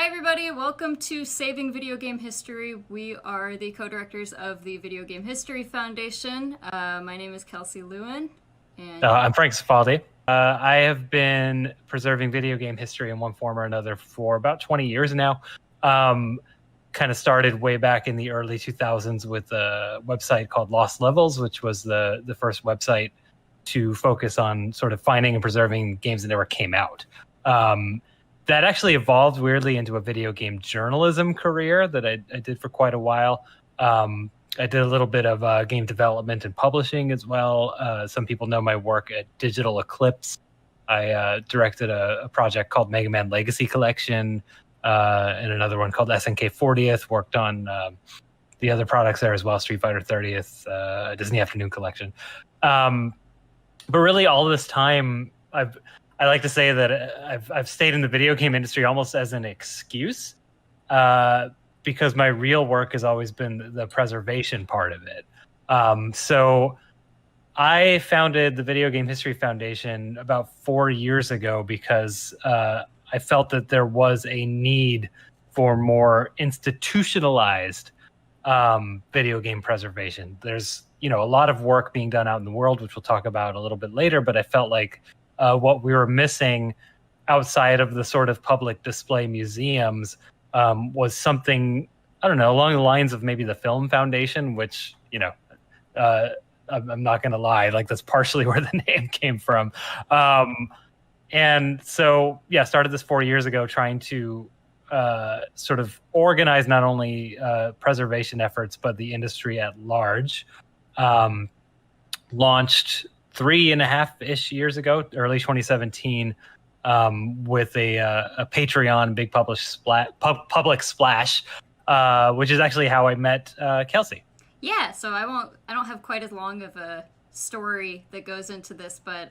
Hi everybody, welcome to Saving Video Game History. We are the co-directors of the Video Game History Foundation. My name is Kelsey Lewin. And I'm Frank Cifaldi. I have been preserving video game history in one form or another for about 20 years now. Kind of started way back in the early 2000s with a website called Lost Levels, which was the first website to focus on sort of finding and preserving games that never came out. That actually evolved weirdly into a video game journalism career that I did for quite a while. I did a little bit of game development and publishing as well. Some people know my work at Digital Eclipse. I directed a project called Mega Man Legacy Collection and another one called SNK 40th. Worked on the other products there as well, Street Fighter 30th, Disney Afternoon Collection. But really, all this time, I like to say that I've stayed in the video game industry almost as an excuse. Because my real work has always been the preservation part of it. So I founded the Video Game History Foundation about 4 years ago because I felt that there was a need for more institutionalized video game preservation. There's a lot of work being done out in the world, which we'll talk about a little bit later, but I felt like what we were missing outside of the sort of public display museums was something, I don't know, along the lines of maybe the Film Foundation, which, I'm not going to lie, like that's partially where the name came from. And so, yeah, started this 4 years ago trying to sort of organize not only preservation efforts, but the industry at large. Launched 3.5-ish years ago, early 2017, with a Patreon big public splash, which is actually how I met Kelsey. yeah, so I don't have quite as long of a story that goes into this, but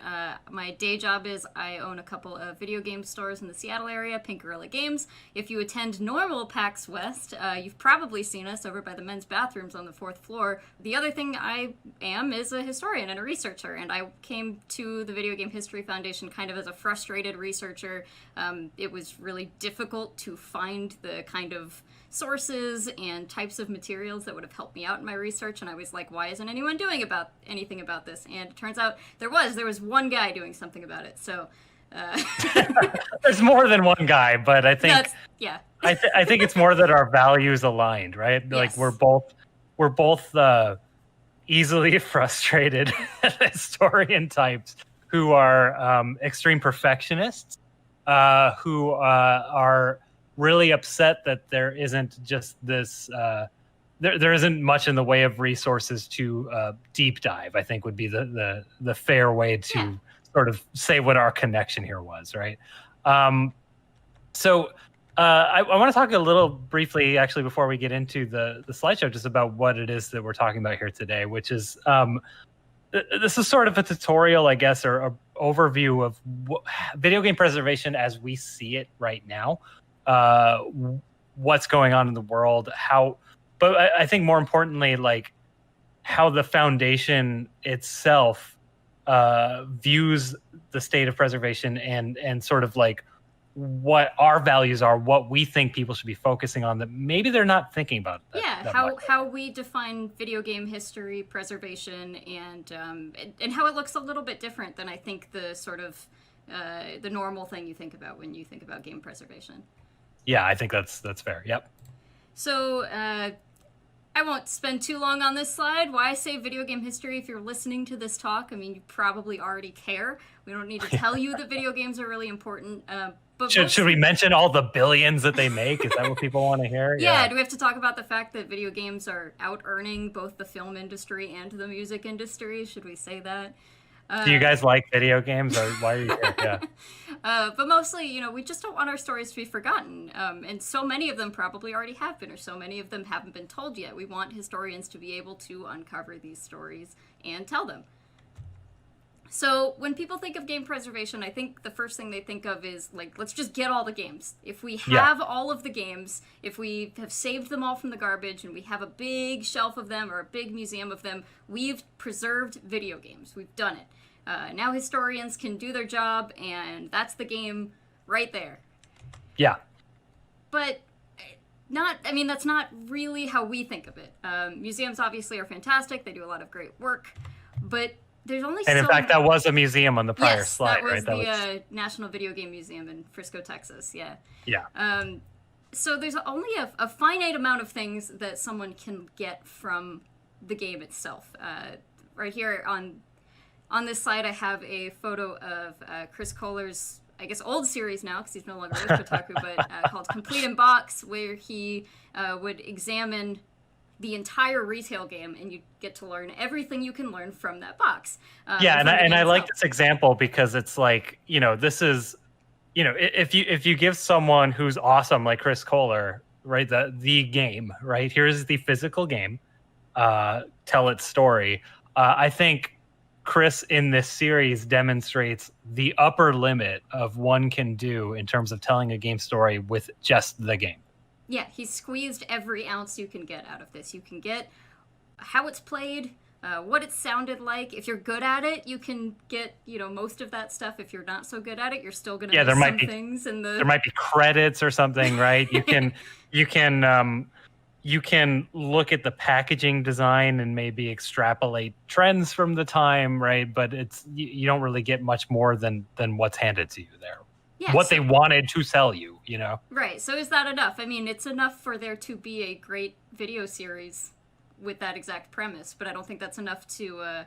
my day job is I own a couple of video game stores in the Seattle area, Pink Gorilla Games. If you attend normal PAX West, you've probably seen us over by the men's bathrooms on the 4th floor. The other thing I am is a historian and a researcher, and I came to the Video Game History Foundation kind of as a frustrated researcher. It was really difficult to find the kind of sources and types of materials that would have helped me out in my research, and I was like, why isn't anyone doing anything about this? And it turns out there was one guy doing something about it. So there's more than one guy, but I think yeah. I think it's more that our values aligned, right? Yes. Like we're both easily frustrated historian types who are extreme perfectionists, who are really upset that there isn't just this there isn't much in the way of resources to deep dive, I think would be the fair way to sort of say what our connection here was, right? So I want to talk a little briefly, actually, before we get into the slideshow, just about what it is that we're talking about here today, which is this is sort of a tutorial, I guess, or an overview of video game preservation as we see it right now. What's going on in the world, but I think more importantly, like how the foundation itself views the state of preservation and sort of like what our values are, what we think people should be focusing on that maybe they're not thinking about. How we define video game history, preservation, and how it looks a little bit different than I think the sort of the normal thing you think about when you think about game preservation. Yeah, I think that's fair. Yep. So I won't spend too long on this slide. Why say video game history if you're listening to this talk? I mean, you probably already care. We don't need to tell you that video games are really important. But should we mention all the billions that they make? Is that what people want to hear? Yeah, do we have to talk about the fact that video games are out-earning both the film industry and the music industry? Should we say that? Do you guys like video games, or why are you here? Yeah. But mostly, we just don't want our stories to be forgotten. And so many of them probably already have been, or so many of them haven't been told yet. We want historians to be able to uncover these stories and tell them. So when people think of game preservation, I think the first thing they think of is, like, let's just get all the games. If we have all of the games, if we have saved them all from the garbage and we have a big shelf of them or a big museum of them, we've preserved video games. We've done it. Now historians can do their job, and that's the game right there. Yeah. But I mean, that's not really how we think of it. Museums obviously are fantastic. They do a lot of great work, but there's only And in fact, that was a museum on the prior slide, that was right? the National Video Game Museum in Frisco, Texas. Yeah. Yeah. So there's only a finite amount of things that someone can get from the game itself. Right here on this slide, I have a photo of Chris Kohler's, I guess, old series now, because he's no longer with Kotaku, but called Complete in Box, where he would examine the entire retail game, and you get to learn everything you can learn from that box. Yeah, and I like this example because it's like, this is, if you give someone who's awesome like Chris Kohler, right, the game, right, here's the physical game, tell its story. I think Chris in this series demonstrates the upper limit of one can do in terms of telling a game story with just the game. Yeah, he's squeezed every ounce you can get out of this. You can get how it's played, what it sounded like. If you're good at it, you can get, most of that stuff. If you're not so good at it, you're still going to miss some things. There might be credits or something, right? You can look at the packaging design and maybe extrapolate trends from the time, right? But you don't really get much more than what's handed to you there. Yeah, they wanted to sell you, Right. So is that enough? I mean, it's enough for there to be a great video series with that exact premise, but I don't think that's enough to,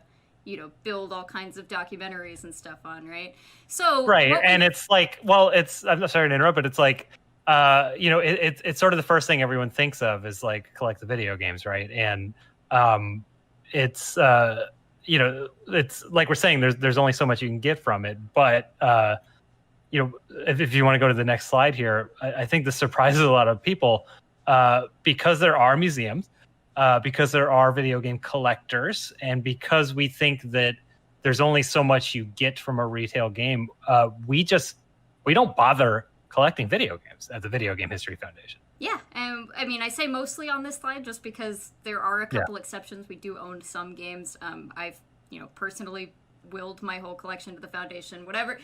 build all kinds of documentaries and stuff on, right? So right, and it's like, I'm sorry to interrupt, but it's like, it's sort of the first thing everyone thinks of is like collect the video games, right? And it's it's like we're saying, there's only so much you can get from it, but if you want to go to the next slide here, I think this surprises a lot of people because there are museums, because there are video game collectors, and because we think that there's only so much you get from a retail game, we don't bother collecting video games at the Video Game History Foundation. Yeah, and I mean, I say mostly on this slide just because there are a couple exceptions. We do own some games. I've, personally willed my whole collection to the foundation, whatever.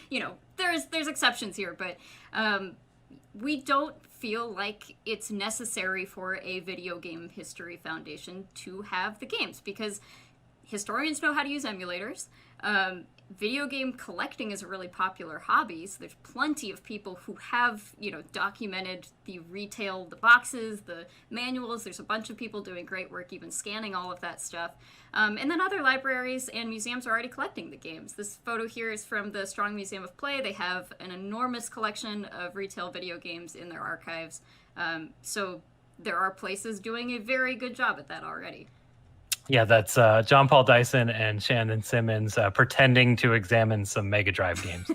There's exceptions here, but we don't feel like it's necessary for a Video Game History Foundation to have the games, because historians know how to use emulators. Video game collecting is a really popular hobby, so there's plenty of people who have, documented the boxes, the manuals. There's a bunch of people doing great work, even scanning all of that stuff. And then other libraries and museums are already collecting the games. This photo here is from the Strong Museum of Play. They have an enormous collection of retail video games in their archives. So there are places doing a very good job at that already. Yeah, that's John Paul Dyson and Shannon Simmons pretending to examine some Mega Drive games.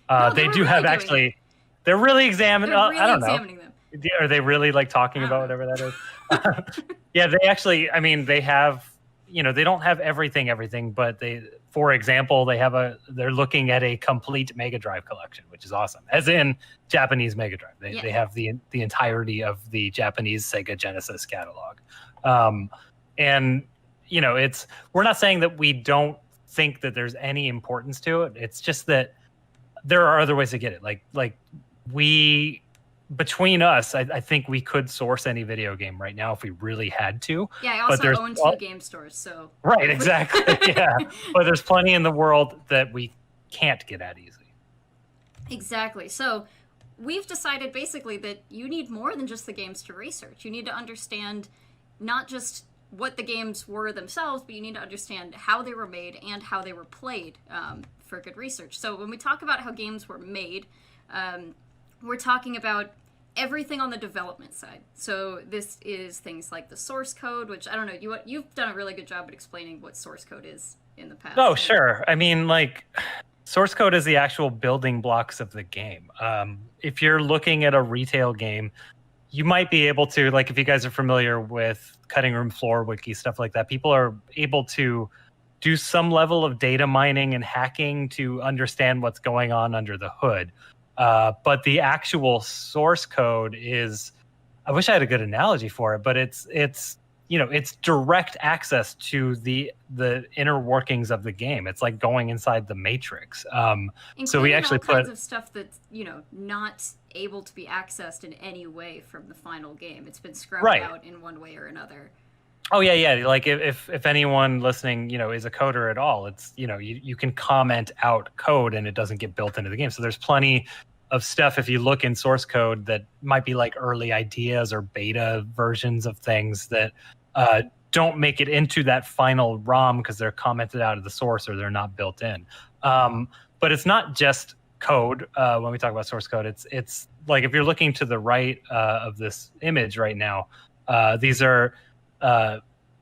No, they do have actually. They're really examining. I don't know. Them. Are they really like talking about whatever that is? Yeah, they actually. I mean, they have. They don't have everything, but for example, they're looking at a complete Mega Drive collection, which is awesome. As in Japanese Mega Drive. They have the entirety of the Japanese Sega Genesis catalog. And we're not saying that we don't think that there's any importance to it. It's just that there are other ways to get it. Like between us, I think we could source any video game right now if we really had to. Yeah, I also own 2 game stores, so. Right, exactly. Yeah, but there's plenty in the world that we can't get at easily. Exactly. So we've decided basically that you need more than just the games to research. You need to understand not just what the games were themselves, but you need to understand how they were made and how they were played for good research. So when we talk about how games were made, we're talking about everything on the development side. So this is things like the source code, which I don't know, you've done a really good job at explaining what source code is in the past. Oh, sure. I mean, source code is the actual building blocks of the game. If you're looking at a retail game, you might be able to, if you guys are familiar with cutting room floor wiki, stuff like that, people are able to do some level of data mining and hacking to understand what's going on under the hood. But the actual source code is, I wish I had a good analogy for it, but it's it's direct access to the inner workings of the game. It's like going inside the Matrix. So we Including actually all kinds put of stuff that's, not able to be accessed in any way from the final game. It's been scrubbed right. out in one way or another. Oh yeah. Like if anyone listening, is a coder at all, it's you can comment out code and it doesn't get built into the game. So there's plenty of stuff if you look in source code that might be like early ideas or beta versions of things that don't make it into that final ROM because they're commented out of the source or they're not built in. But it's not just code. When we talk about source code, it's like if you're looking to the right of this image right now, these are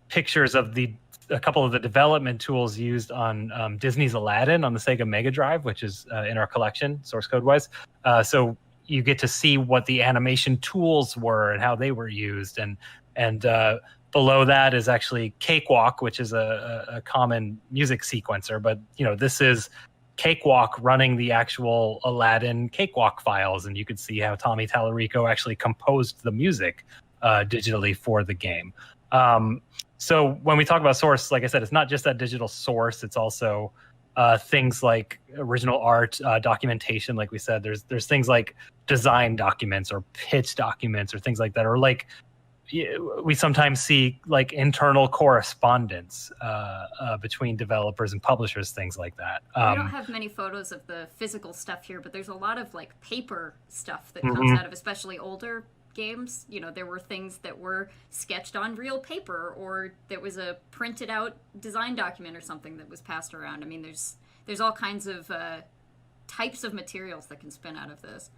pictures of a couple of the development tools used on Disney's Aladdin on the Sega Mega Drive, which is in our collection, source code wise. So you get to see what the animation tools were and how they were used. And below that is actually Cakewalk, which is a common music sequencer. But, this is Cakewalk running the actual Aladdin Cakewalk files. And you could see how Tommy Tallarico actually composed the music digitally for the game. So when we talk about source, like I said, it's not just that digital source. It's also things like original art, documentation. Like we said, there's things like design documents or pitch documents or things like that. Or like we sometimes see like internal correspondence between developers and publishers, things like that. We don't have many photos of the physical stuff here, but there's a lot of like paper stuff that comes out of especially older games. There were things that were sketched on real paper, or there was a printed out design document or something that was passed around. I mean, there's all kinds of types of materials that can spin out of this.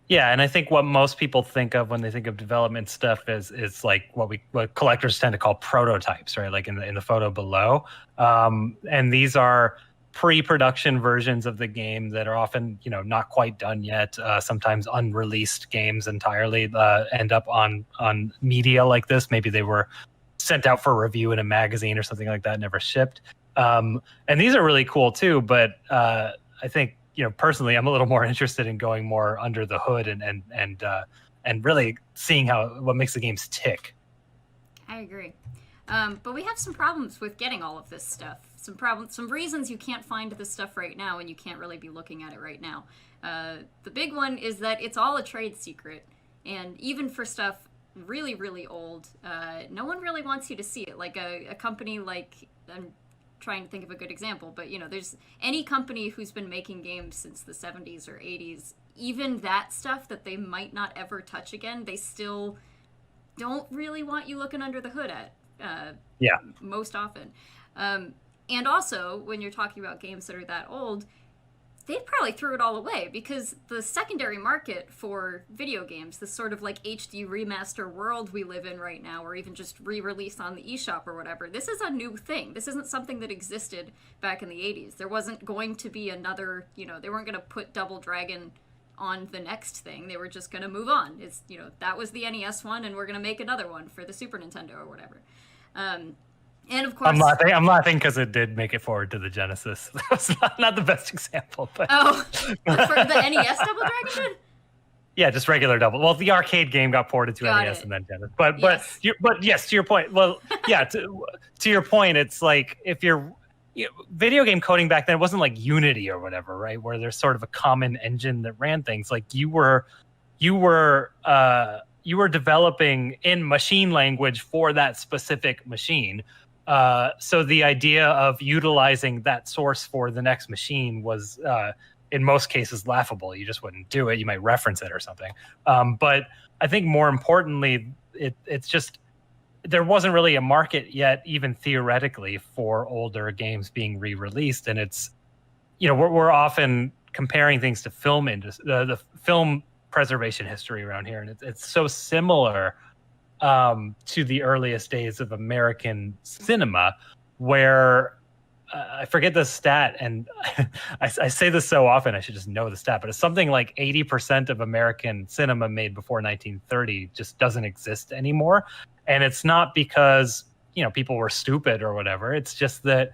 Yeah, and I think what most people think of when they think of development stuff is like what collectors tend to call prototypes, right? Like in the photo below, and these are pre-production versions of the game that are often, not quite done yet. Sometimes unreleased games entirely end up on media like this. Maybe they were sent out for review in a magazine or something like that, never shipped. And these are really cool too. But I think, personally, I'm a little more interested in going more under the hood and really seeing what makes the games tick. I agree. But we have some problems with getting all of this stuff. Some reasons you can't find this stuff right now, and you can't really be looking at it right now. The big one is that it's all a trade secret, and even for stuff really, really old, no one really wants you to see it. Like a company like, I'm trying to think of a good example, but there's any company who's been making games since the 70s or 80s, even that stuff that they might not ever touch again, they still don't really want you looking under the hood at. Most often. And also, when you're talking about games that are that old, they'd probably throw it all away, because the secondary market for video games, this sort of like HD remaster world we live in right now, or even just re-released on the eShop or whatever, this is a new thing. This isn't something that existed back in the 80s. There wasn't going to be another, they weren't going to put Double Dragon on the next thing. They were just going to move on. It's, that was the NES one, and we're going to make another one for the Super Nintendo or whatever. And of course, I'm laughing because it did make it forward to the Genesis. That was not the best example, but for the NES Double Dragon did? Yeah, just regular double. Well, the arcade game got ported to NES and then Genesis. But yes, to your point. Well, yeah, to your point, it's like if video game coding back then, it wasn't like Unity or whatever, right? Where there's sort of a common engine that ran things. Like you were developing in machine language for that specific machine. So the idea of utilizing that source for the next machine was, in most cases, laughable. You just wouldn't do it. You might reference it or something. But I think more importantly, it's just there wasn't really a market yet, even theoretically, for older games being re-released. And it's, we're often comparing things to film industry, the film preservation history around here, and it's so similar to the earliest days of American cinema, where I forget the stat, and I say this so often I should just know the stat, but it's something like 80% of American cinema made before 1930 just doesn't exist anymore. And it's not because people were stupid or whatever. It's just that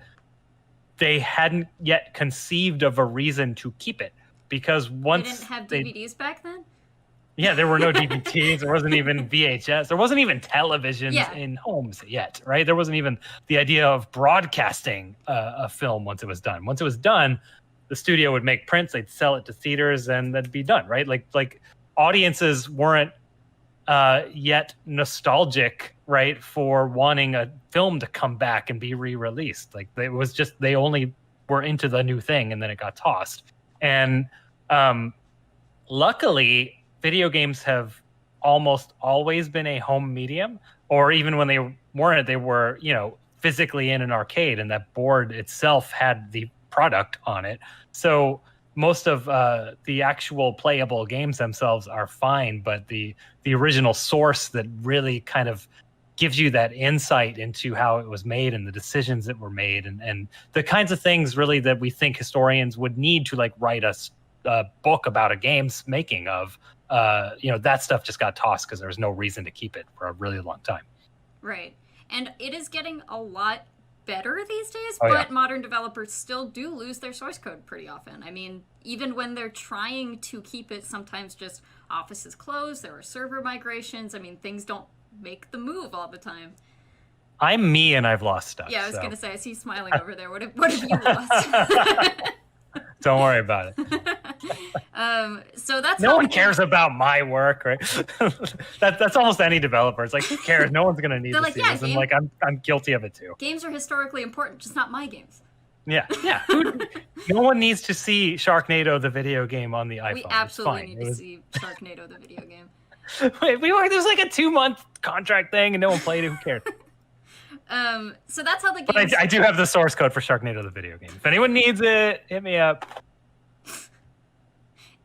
they hadn't yet conceived of a reason to keep it, because once they didn't have DVDs back then. Yeah, there were no DVDs. There wasn't even VHS. There wasn't even televisions in homes yet, right? There wasn't even the idea of broadcasting a film once it was done. Once it was done, the studio would make prints, they'd sell it to theaters, and that'd be done, right? Like audiences weren't yet nostalgic, right, for wanting a film to come back and be re-released. Like it was just they only were into the new thing, and then it got tossed. And luckily, video games have almost always been a home medium, or even when they weren't, they were, physically in an arcade, and that board itself had the product on it. So most of the actual playable games themselves are fine, but the original source that really kind of gives you that insight into how it was made and the decisions that were made and the kinds of things really that we think historians would need to like write a book about a game's making of, that stuff just got tossed because there was no reason to keep it for a really long time. Right. And it is getting a lot better these days, but modern developers still do lose their source code pretty often. I mean, even when they're trying to keep it, sometimes just offices close, there are server migrations. I mean, things don't make the move all the time. I'm me and I've lost stuff. Yeah, I was going to say, I see you smiling over there. What have you lost? Don't worry about it. So that's no one cares about my work, right? that's almost any developer. It's like, who cares? No one's gonna need to see this. And like, I'm guilty of it too. Games are historically important, just not my games. Yeah. No one needs to see Sharknado the video game on the iPhone. We absolutely need to see Sharknado the video game. Wait, there's like a 2-month contract thing, and no one played it. Who cared? So that's how the game. But I do have the source code for Sharknado the video game. If anyone needs it, hit me up.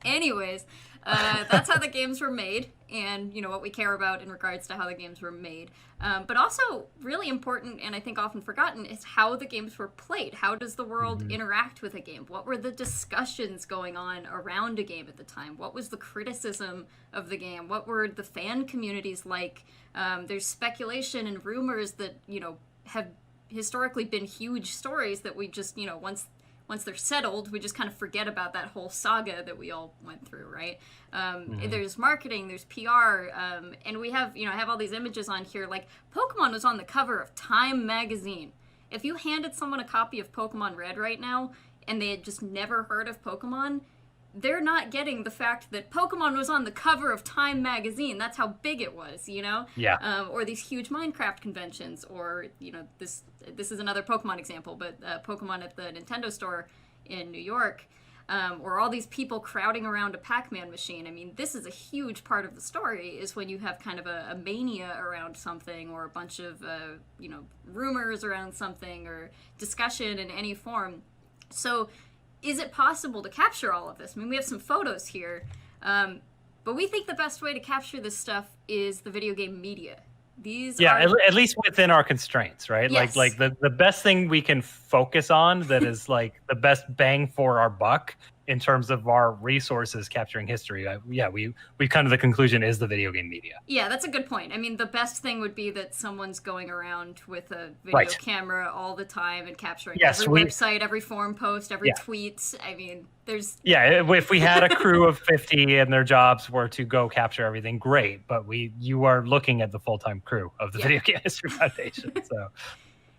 Anyways, that's how the games were made, and what we care about in regards to how the games were made. But also, really important, and I think often forgotten, is how the games were played. How does the world interact with a game? What were the discussions going on around a game at the time? What was the criticism of the game? What were the fan communities like? There's speculation and rumors that, have historically been huge stories that we just, once they're settled, we just kind of forget about that whole saga that we all went through, right? There's marketing, there's PR, and we have, I have all these images on here. Like, Pokemon was on the cover of Time magazine. If you handed someone a copy of Pokemon Red right now, and they had just never heard of Pokemon, they're not getting the fact that Pokemon was on the cover of Time magazine. That's how big it was, Yeah. Or these huge Minecraft conventions, or, this is another Pokemon example, but Pokemon at the Nintendo store in New York, or all these people crowding around a Pac-Man machine. I mean, this is a huge part of the story, is when you have kind of a mania around something, or a bunch of, rumors around something, or discussion in any form. So is it possible to capture all of this? I mean, we have some photos here, but we think the best way to capture this stuff is the video game media. At least within our constraints, right? Yes. Like the best thing we can focus on that is like the best bang for our buck in terms of our resources capturing history. We kind of, the conclusion is the video game media. Yeah, that's a good point. I mean, the best thing would be that someone's going around with a video camera all the time and capturing every website, every forum post, every tweet. I mean, there's... Yeah, if we had a crew of 50 and their jobs were to go capture everything, great. But you are looking at the full-time crew of the Video Game History Foundation,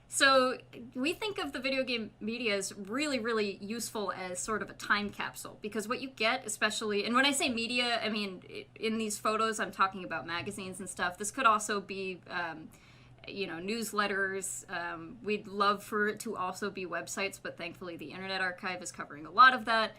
So we think of the video game media as really, really useful as sort of a time capsule, because what you get, especially, and when I say media, I mean, in these photos, I'm talking about magazines and stuff. This could also be, newsletters. We'd love for it to also be websites, but thankfully the Internet Archive is covering a lot of that.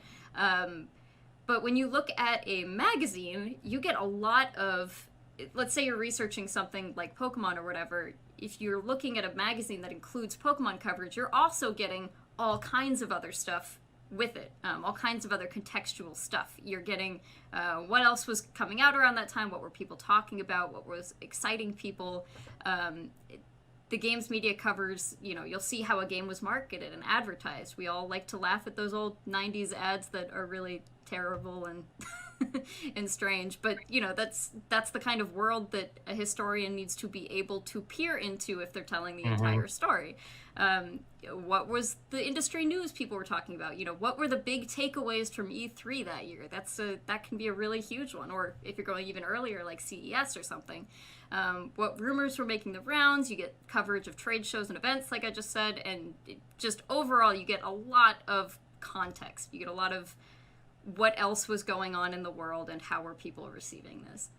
But when you look at a magazine, you get a lot of, let's say you're researching something like Pokemon or whatever. If you're looking at a magazine that includes Pokemon coverage, you're also getting all kinds of other stuff with it, all kinds of other contextual stuff. You're getting what else was coming out around that time, what were people talking about, what was exciting people. The games media covers, you'll see how a game was marketed and advertised. We all like to laugh at those old 90s ads that are really terrible and and strange. But you know, that's the kind of world that a historian needs to be able to peer into if they're telling the entire story. What was the industry news people were talking about? You know, what were the big takeaways from E3 that year? That can be a really huge one. Or if you're going even earlier, like CES or something. What rumors were making the rounds? You get coverage of trade shows and events, like I just said, and just overall, you get a lot of context. You get a lot of what else was going on in the world and how were people receiving this.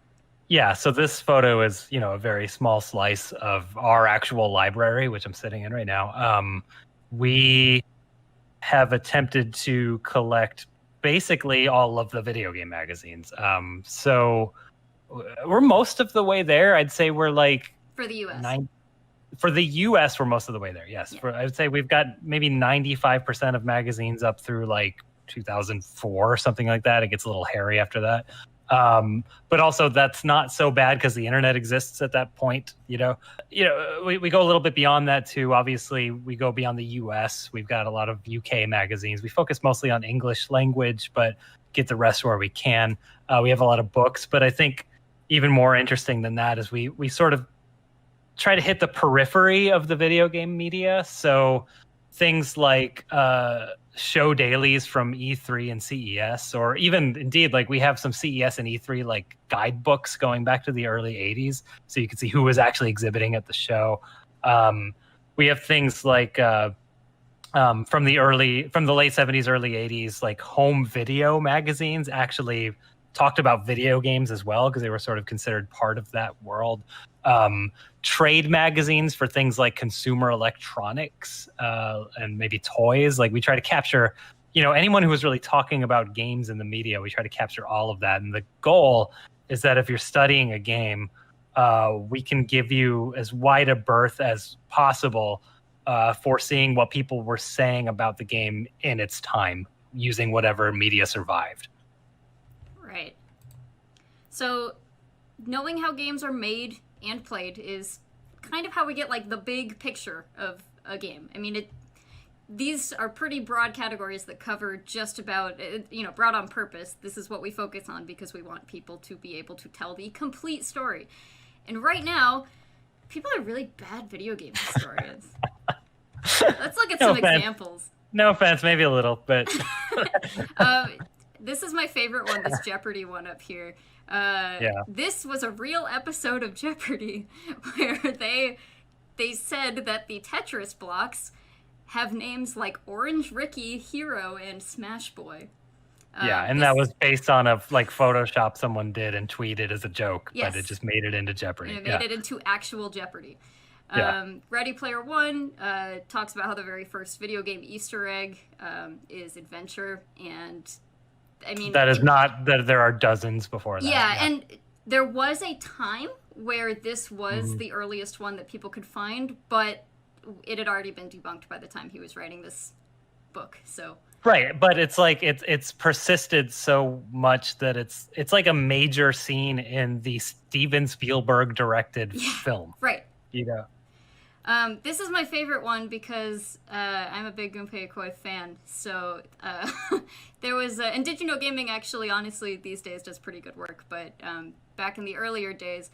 Yeah, so this photo is, you know, a very small slice of our actual library, which I'm sitting in right now. We have attempted to collect basically all of the video game magazines. So we're most of the way there. I'd say we're like for the US. For the US, we're most of the way there. Yes, yeah. I would say we've got maybe 95% of magazines up through like 2004 or something like that. It gets a little hairy after that. But also that's not so bad because the internet exists at that point. You know, we go a little bit beyond that too. Obviously, we go beyond the US. We've got a lot of UK magazines. We focus mostly on English language, but get the rest where we can. We have a lot of books, but I think even more interesting than that is we sort of try to hit the periphery of the video game media. So things like show dailies from E3 and CES, or even indeed, like we have some CES and E3 like guidebooks going back to the early 80s. So you can see who was actually exhibiting at the show. We have things like from the late 70s, early 80s, like home video magazines actually talked about video games as well because they were sort of considered part of that world. Trade magazines for things like consumer electronics and maybe toys. Like we try to capture, you know, anyone who was really talking about games in the media, we try to capture all of that. And the goal is that if you're studying a game, we can give you as wide a berth as possible for seeing what people were saying about the game in its time using whatever media survived. Right. So knowing how games are made and played is kind of how we get like the big picture of a game. I mean, these are pretty broad categories that cover just about, you know, broad on purpose. This is what we focus on because we want people to be able to tell the complete story. And right now, people are really bad video game historians. Let's look at some examples. No offense, maybe a little, but this is my favorite one, this Jeopardy one up here. This was a real episode of Jeopardy where they said that the Tetris blocks have names like Orange Ricky, Hero, and Smash Boy. And that was based on a like Photoshop someone did and tweeted as a joke, yes. But it just made it into Jeopardy. And it made it into actual Jeopardy. Ready Player One talks about how the very first video game Easter egg is adventure, and I mean that is not that there are dozens before that. Yeah, and there was a time where this was the earliest one that people could find, but it had already been debunked by the time he was writing this book. So right, but it's like it's persisted so much that it's like a major scene in the Steven Spielberg directed film. Right. You know. This is my favorite one because I'm a big Gunpei Yokoi fan. So there was, and Did You Know Gaming actually, honestly, these days does pretty good work. But back in the earlier days,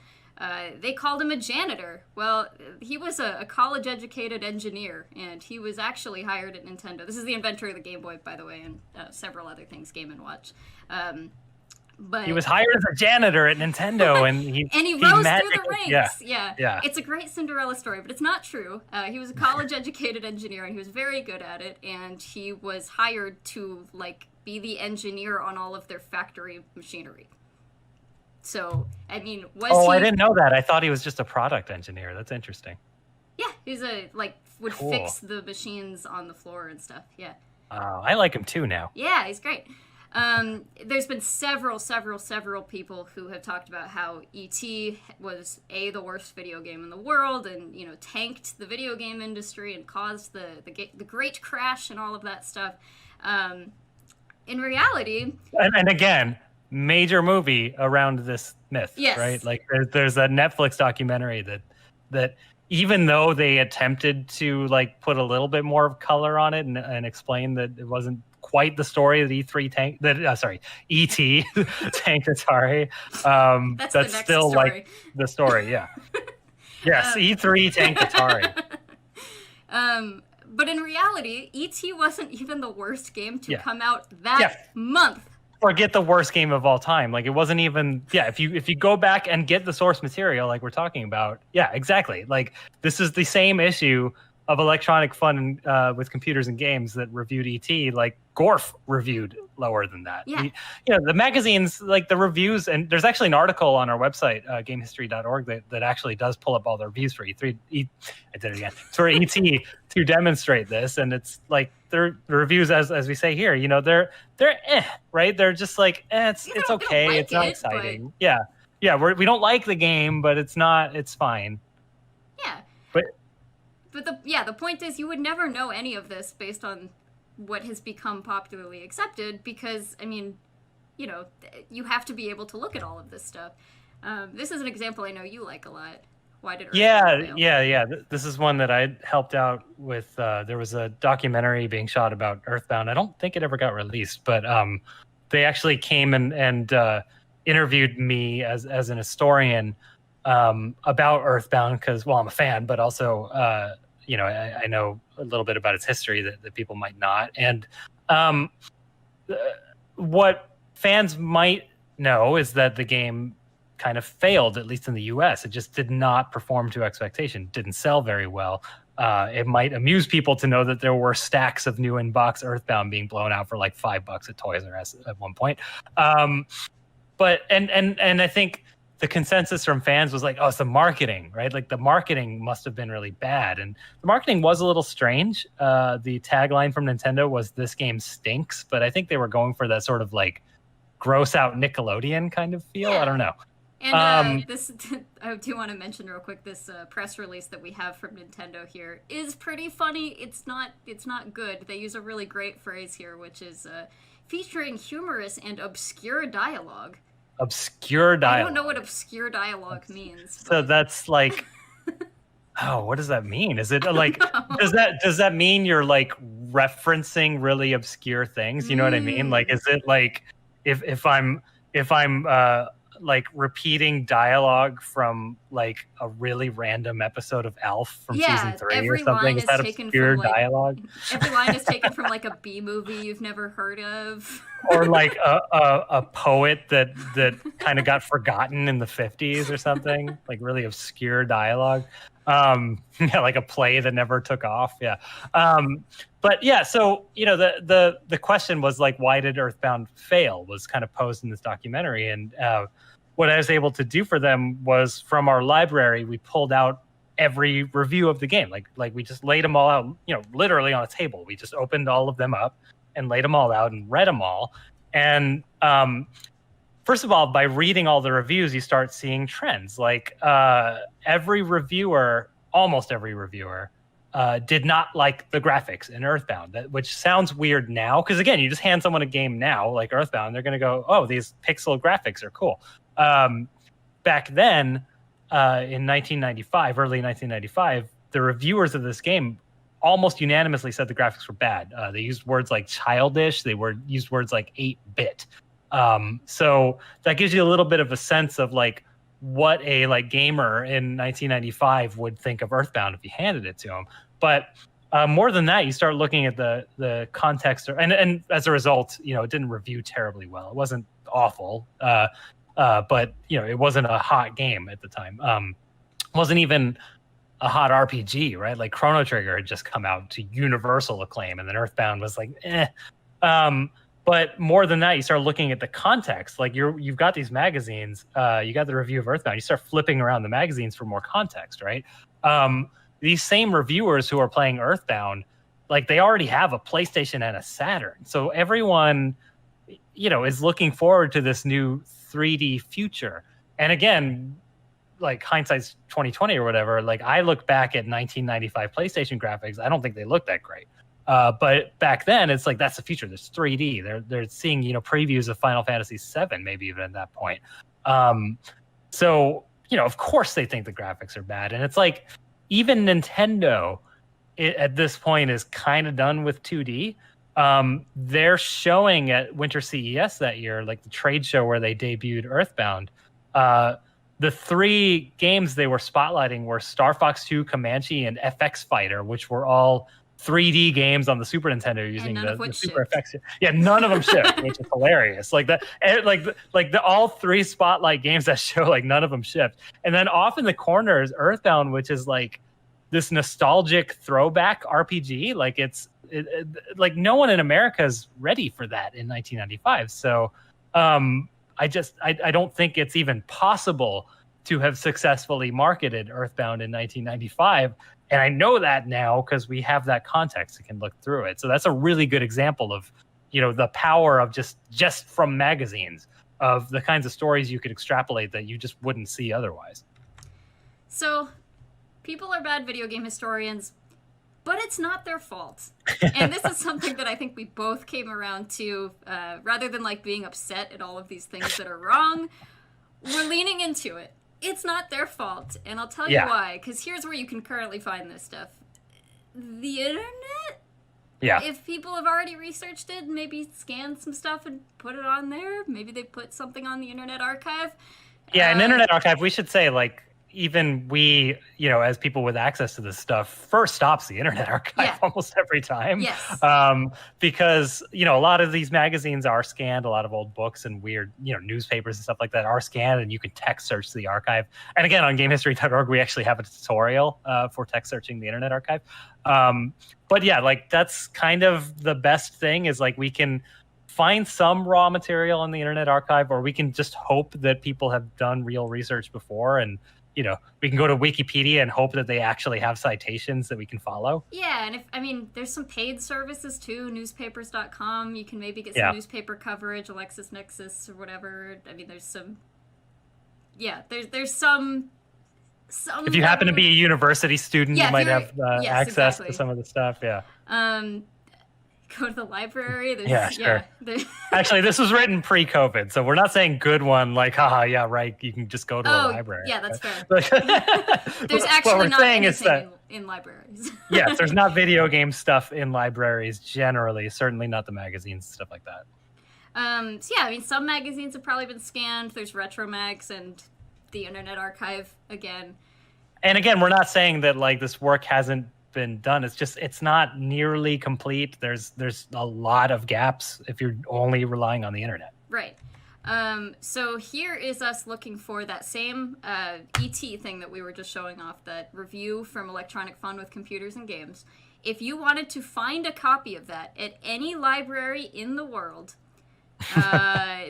they called him a janitor. Well, he was a college-educated engineer, and he was actually hired at Nintendo. This is the inventor of the Game Boy, by the way, and several other things, Game & Watch. But he was hired as a janitor at Nintendo, and he rose through the ranks. Yeah. It's a great Cinderella story, but it's not true. He was a college-educated engineer, and he was very good at it. And he was hired to like be the engineer on all of their factory machinery. So, I mean, I didn't know that. I thought he was just a product engineer. That's interesting. Yeah, he's would fix the machines on the floor and stuff. Yeah. I like him too now. Yeah, he's great. There's been several people who have talked about how E.T. was the worst video game in the world, and you know tanked the video game industry and caused the great crash and all of that stuff. In reality, and again, major movie around this myth, yes. Right? Like there's a Netflix documentary that even though they attempted to like put a little bit more of color on it and explain that it wasn't quite the story that E3 tank that sorry ET tanked Atari. That's the That's next still story. like the story. Yeah. Yes, E3 tanked Atari. But in reality, E.T. wasn't even the worst game to Yeah. come out that month. Forget the worst game of all time. Like, it wasn't even. Yeah, if you go back and get the source material, like we're talking about, yeah, exactly. Like, this is the same issue of Electronic Fun with computers and games that reviewed ET. Like, Gorf reviewed lower than that. Yeah. The magazines, like the reviews, and there's actually an article on our website, gamehistory.org, that actually does pull up all the reviews for E3. I did it again. For ET to demonstrate this, and it's like the reviews, as we say here, they're right. They're just like, it's okay. Like it's not exciting. But... Yeah. We don't like the game, but it's not. It's fine. Yeah. But the point is, you would never know any of this based on what has become popularly accepted, because I mean, you have to be able to look at all of this stuff. This is an example I know you like a lot. Why did Earthbound fail? Yeah. This is one that I helped out with. There was a documentary being shot about Earthbound. I don't think it ever got released, but they actually came and interviewed me as an historian about Earthbound, because, well, I'm a fan, but also I know a little bit about its history that people might not. And what fans might know is that the game kind of failed, at least in the US. It just did not perform to expectation, didn't sell very well. It might amuse people to know that there were stacks of new in-box Earthbound being blown out for like $5 at Toys R Us at one point. But I think the consensus from fans was like, oh, it's the marketing, right? Like, the marketing must have been really bad. And the marketing was a little strange. The tagline from Nintendo was, "This game stinks," but I think they were going for that sort of like gross out Nickelodeon kind of feel. Yeah. I don't know. And this, I do want to mention real quick, this press release that we have from Nintendo here is pretty funny. It's not good. They use a really great phrase here, which is featuring humorous and obscure dialogue. Obscure dialogue. I don't know what obscure dialogue means. So that's like, oh, what does that mean? Is it like, does that mean you're like referencing really obscure things? You know what I mean? Like, is it like if I'm like repeating dialogue from like a really random episode of Alf from season 3 or something? Is that obscure dialogue? Every line is taken from like a B movie you've never heard of. Or like a poet that kind of got forgotten in the 50s or something, like really obscure dialogue. Like a play that never took off. Yeah. But yeah, so the question was like, why did Earthbound fail, was kind of posed in this documentary. And what I was able to do for them was, from our library, we pulled out every review of the game. Like we just laid them all out, literally on a table. We just opened all of them up and laid them all out and read them all. And first of all, by reading all the reviews, you start seeing trends. Like almost every reviewer, did not like the graphics in Earthbound, which sounds weird now, because again, you just hand someone a game now, like Earthbound, they're going to go, oh, these pixel graphics are cool. Back then, in 1995, early 1995, the reviewers of this game almost unanimously said the graphics were bad. They used words like childish. They used words like 8-bit. So that gives you a little bit of a sense of like what a like gamer in 1995 would think of Earthbound if you handed it to him. But more than that, you start looking at the context, and as a result, it didn't review terribly well. It wasn't awful, but it wasn't a hot game at the time. It wasn't even a hot RPG, right? Like Chrono Trigger had just come out to universal acclaim, and then Earthbound was like, eh. But more than that, you start looking at the context. Like you've got these magazines, you got the review of Earthbound. You start flipping around the magazines for more context, right? These same reviewers who are playing Earthbound, like they already have a PlayStation and a Saturn. So everyone, is looking forward to this new 3D future. And again, like hindsight's 2020 or whatever. Like I look back at 1995 PlayStation graphics, I don't think they look that great. But back then, it's like that's the future. There's 3D. They're seeing previews of Final Fantasy VII, maybe even at that point. So of course they think the graphics are bad, and it's like even Nintendo at this point is kind of done with 2D. They're showing at Winter CES that year, like the trade show where they debuted Earthbound. The 3 games they were spotlighting were Star Fox 2, Comanche, and FX Fighter, which were all 3D games on the Super Nintendo using the Super effects. Yeah, none of them shipped, which is hilarious. Like that, like the all 3 spotlight games that show, like none of them shipped. And then off in the corner is Earthbound, which is like this nostalgic throwback RPG. Like like no one in America is ready for that in 1995. So I don't think it's even possible to have successfully marketed Earthbound in 1995. And I know that now because we have that context and can look through it. So that's a really good example of, the power of just from magazines, of the kinds of stories you could extrapolate that you just wouldn't see otherwise. So people are bad video game historians, but it's not their fault. And this is something that I think we both came around to, rather than like being upset at all of these things that are wrong, we're leaning into it. It's not their fault, and I'll tell you why, because here's where you can currently find this stuff. The internet? Yeah. If people have already researched it, maybe scanned some stuff and put it on there. Maybe they put something on the Internet Archive. Yeah, an Internet Archive, we should say, like, even we, as people with access to this stuff, first stops the Internet Archive almost every time. Yes. Because, a lot of these magazines are scanned. A lot of old books and weird, newspapers and stuff like that are scanned, and you can text search the archive. And again, on gamehistory.org, we actually have a tutorial for text searching the Internet Archive. But yeah, like that's kind of the best thing is like we can find some raw material on the Internet Archive, or we can just hope that people have done real research before, and we can go to Wikipedia and hope that they actually have citations that we can follow. Yeah, and there's some paid services too, newspapers.com. You can maybe get some newspaper coverage, LexisNexis or whatever. There's some. Yeah, there's some. If you happen to be a university student, you might have access to some of the stuff. Yeah. Go to the library. Sure. Actually, this was written pre-COVID, so we're not saying good one like, haha, yeah, right. You can just go to a library. Yeah, that's fair. There's actually not anything in libraries. Yes, there's not video game stuff in libraries generally. Certainly not the magazines, stuff like that. Some magazines have probably been scanned. There's Retro Mags and the Internet Archive again. And again, we're not saying that like this work hasn't been done. It's just it's not nearly complete. There's a lot of gaps if you're only relying on the internet. Right. So here is us looking for that same ET thing that we were just showing off, that review from Electronic Fun with Computers and Games. If you wanted to find a copy of that at any library in the world,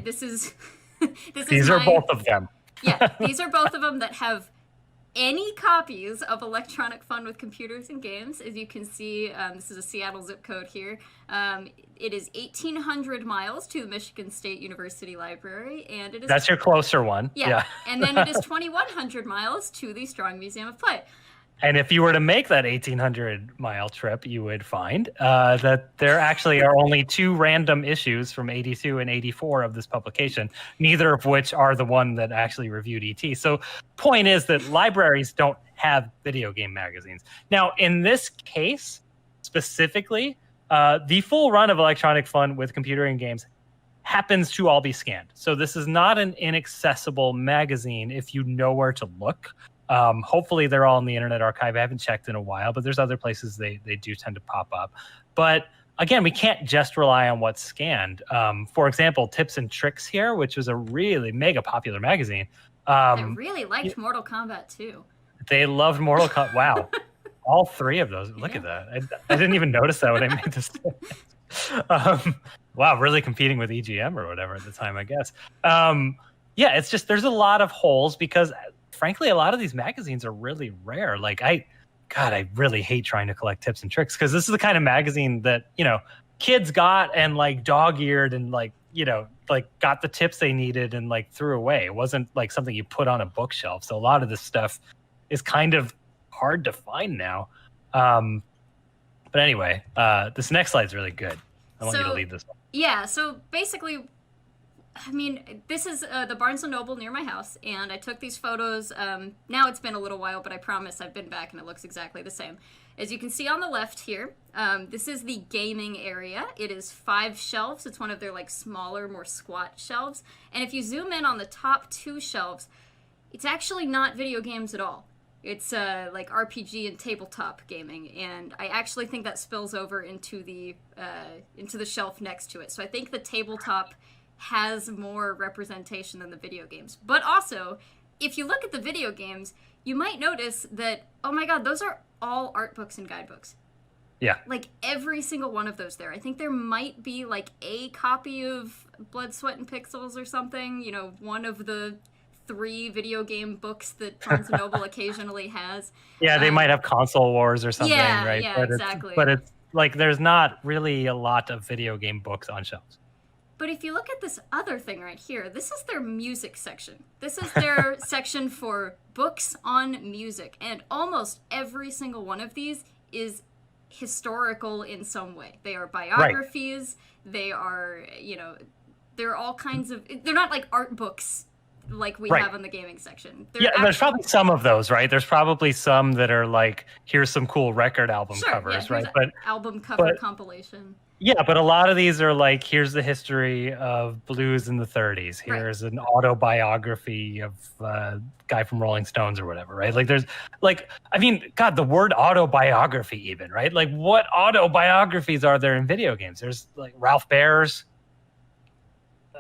these are both of them. Yeah, these are both of them that have any copies of Electronic Fun with Computers and Games. As you can see, this is a Seattle zip code here. It is 1,800 miles to the Michigan State University Library, and it is... That's your closer one. Yeah. And then it is 2,100 miles to the Strong Museum of Play. And if you were to make that 1,800-mile trip, you would find that there actually are only 2 random issues from 82 and 84 of this publication, neither of which are the one that actually reviewed ET. So point is that libraries don't have video game magazines. Now, in this case, specifically, the full run of Electronic Fun with Computer and Games happens to all be scanned. So this is not an inaccessible magazine if you know where to look. Hopefully they're all in the Internet Archive. I haven't checked in a while, but there's other places they do tend to pop up. But again, we can't just rely on what's scanned. For example, Tips and Tricks here, which was a really mega popular magazine. They really liked Mortal Kombat too. They loved Mortal Kombat. Wow. All 3 of those. Look at that. I didn't even notice that when I made this. Wow, really competing with EGM or whatever at the time, I guess. It's just there's a lot of holes because frankly, a lot of these magazines are really rare. Like I really hate trying to collect Tips and Tricks because this is the kind of magazine that, kids got and like dog-eared and like, got the tips they needed and like threw away. It wasn't like something you put on a bookshelf. So a lot of this stuff is kind of hard to find now. But anyway, this next slide is really good. I want you to lead this one. Yeah, so basically I mean, this is the Barnes and Noble near my house, and I took these photos. Now it's been a little while, but I promise I've been back, and it looks exactly the same. As you can see on the left here, this is the gaming area. It is 5 shelves. It's one of their like smaller, more squat shelves. And if you zoom in on the top 2 shelves, it's actually not video games at all. It's like RPG and tabletop gaming, and I actually think that spills over into the shelf next to it. So I think the tabletop has more representation than the video games. But also, if you look at the video games, you might notice that, oh my god, those are all art books and guidebooks. Yeah. Like every single one of those there. I think there might be like a copy of Blood, Sweat, and Pixels or something, you know, one of the 3 video game books that Barnes & Noble occasionally has. Yeah, they might have Console Wars or something, right? Yeah, but exactly. But it's like there's not really a lot of video game books on shelves. But if you look at this other thing right here, this is their music section. This is their section for books on music. And almost every single one of these is historical in some way. They are biographies. Right. They are, you know, they're all kinds of... They're not like art books like we have in the gaming section. There's probably some of those, right? There's probably some that are like, here's some cool record album covers, right? But album cover compilation. Yeah, but a lot of these are like, here's the history of blues in the 30s. Here's an autobiography of a guy from Rolling Stones or whatever, right? Like there's like, I mean, God, the word autobiography even, right? Like what autobiographies are there in video games? There's like Ralph Baer's.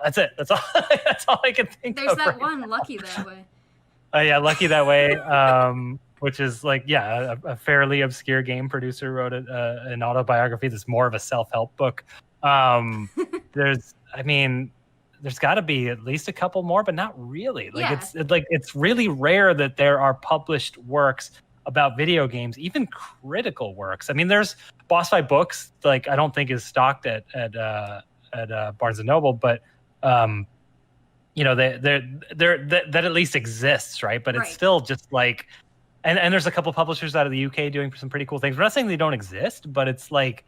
That's it. That's all. That's all I can think of. There's that one, Lucky That Way. Yeah, Lucky That Way. Which is like, a fairly obscure game producer wrote an autobiography that's more of a self-help book. There's got to be at least a couple more, but not really. Like it's really rare that there are published works about video games, even critical works. I mean, there's Boss Fight Books, like I don't think is stocked at Barnes and Noble, but you know, that at least exists, right? But it's still just like. And there's a couple publishers out of the UK doing some pretty cool things. We're not saying they don't exist, but it's like,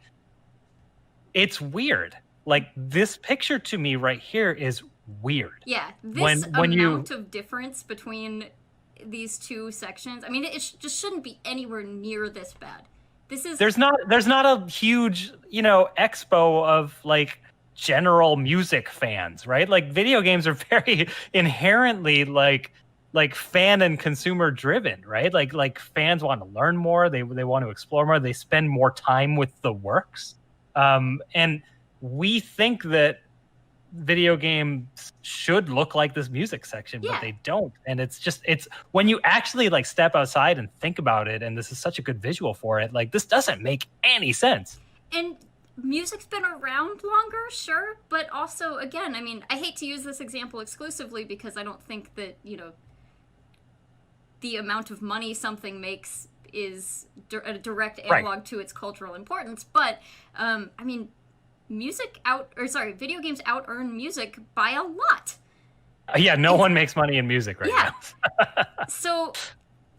it's weird. Like this picture to me right here is weird. Yeah, this amount of difference between these 2 sections, I mean, it just shouldn't be anywhere near this bad. There's not a huge, you know, expo of like general music fans, right? Like video games are very inherently like fan and consumer driven, right? Like fans want to learn more. They want to explore more. They spend more time with the works. And we think that video games should look like this music section, but they don't. And it's when you actually like step outside and think about it, and this is such a good visual for it, like this doesn't make any sense. And music's been around longer, sure, but also, again, I mean, I hate to use this example exclusively because I don't think that, you know, the amount of money something makes is a direct analog to its cultural importance. But, I mean, video games out-earn music by a lot. No one makes money in music right now. So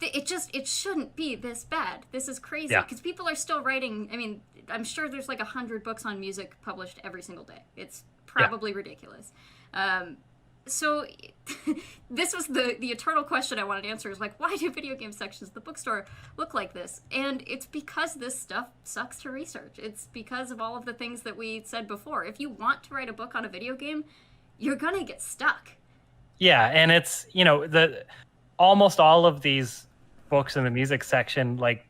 it shouldn't be this bad. This is crazy. Because people are still writing, I mean, I'm sure there's like 100 books on music published every single day. It's probably ridiculous. So this was the eternal question I wanted to answer is like, why do video game sections of the bookstore look like this? And it's because this stuff sucks to research. It's because of all of the things that we said before. If you want to write a book on a video game, you're gonna get stuck. Yeah, and it's, you know, almost all of these books in the music section, like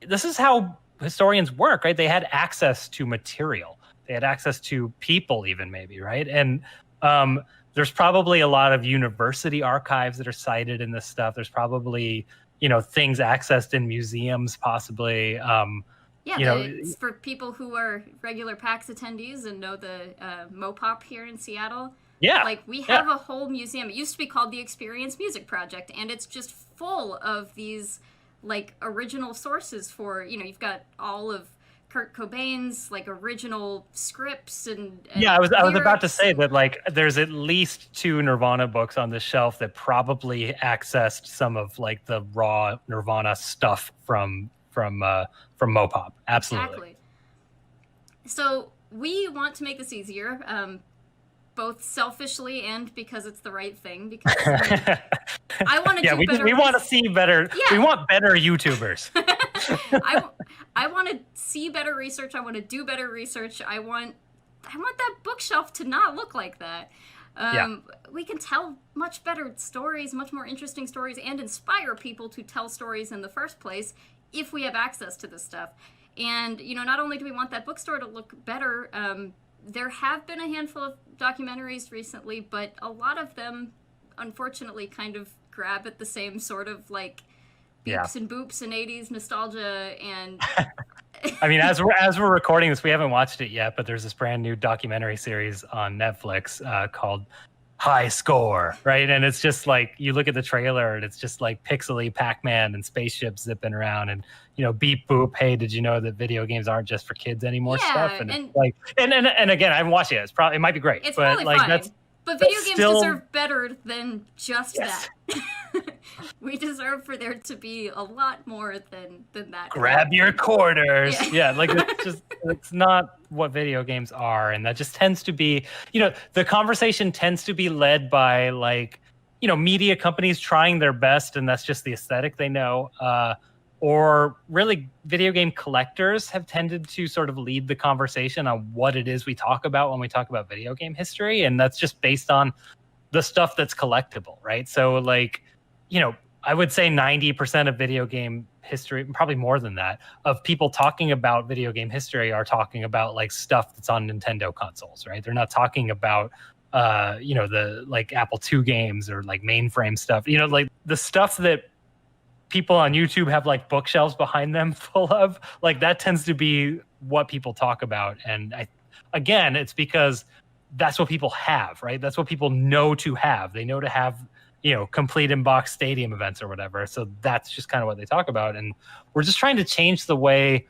this is how historians work, right? They had access to material. They had access to people even maybe, right? And there's probably a lot of university archives that are cited in this stuff. There's probably, you know, things accessed in museums, possibly. It's for people who are regular PAX attendees and know the Mopop here in Seattle. Yeah. Like, we have a whole museum. It used to be called the Experience Music Project, and it's just full of these, like, original sources for, you know, you've got all of Kurt Cobain's like original scripts and I was about to say that like there's at least 2 Nirvana books on the shelf that probably accessed some of like the raw Nirvana stuff from Mopop. Absolutely. Exactly. So we want to make this easier. both selfishly and because it's the right thing. Because I want to yeah, do better. We want to see better. Yeah. We want better YouTubers. I want to see better research. I want to do better research. I want that bookshelf to not look like that. We can tell much better stories, much more interesting stories, and inspire people to tell stories in the first place if we have access to this stuff. And, you know, not only do we want that bookstore to look better, there have been a handful of documentaries recently, but a lot of them, unfortunately, kind of grab at the same sort of, like, beeps and boops and 80s nostalgia. And I mean, as we're recording this, we haven't watched it yet, but there's this brand new documentary series on Netflix called High Score, right? And it's just like, you look at the trailer and it's just like pixely Pac-Man and spaceships zipping around and, you know, beep boop, hey, did you know that video games aren't just for kids anymore stuff? And it's like, and again, I haven't watched it. It might be great. It's but probably like fine. But video games still deserve better than just that. We deserve for there to be a lot more than that. Grab your quarters. Yeah, like it's not what video games are. And that just tends to be, you know, the conversation tends to be led by, like, you know, media companies trying their best, and that's just the aesthetic they know. Or really, video game collectors have tended to sort of lead the conversation on what it is we talk about when we talk about video game history. And that's just based on the stuff that's collectible, right? So, like, you know, I would say 90% of video game history, probably more than that, of people talking about video game history are talking about, like, stuff that's on Nintendo consoles, right? They're not talking about, you know, the, like, Apple II games or, like, mainframe stuff. You know, like, the stuff that people on YouTube have, like, bookshelves behind them full of, like, that tends to be what people talk about. And again, it's because that's what people have, right? That's what people know to have. They know to have, you know, complete in-box stadium events or whatever. So that's just kind of what they talk about. And we're just trying to change the way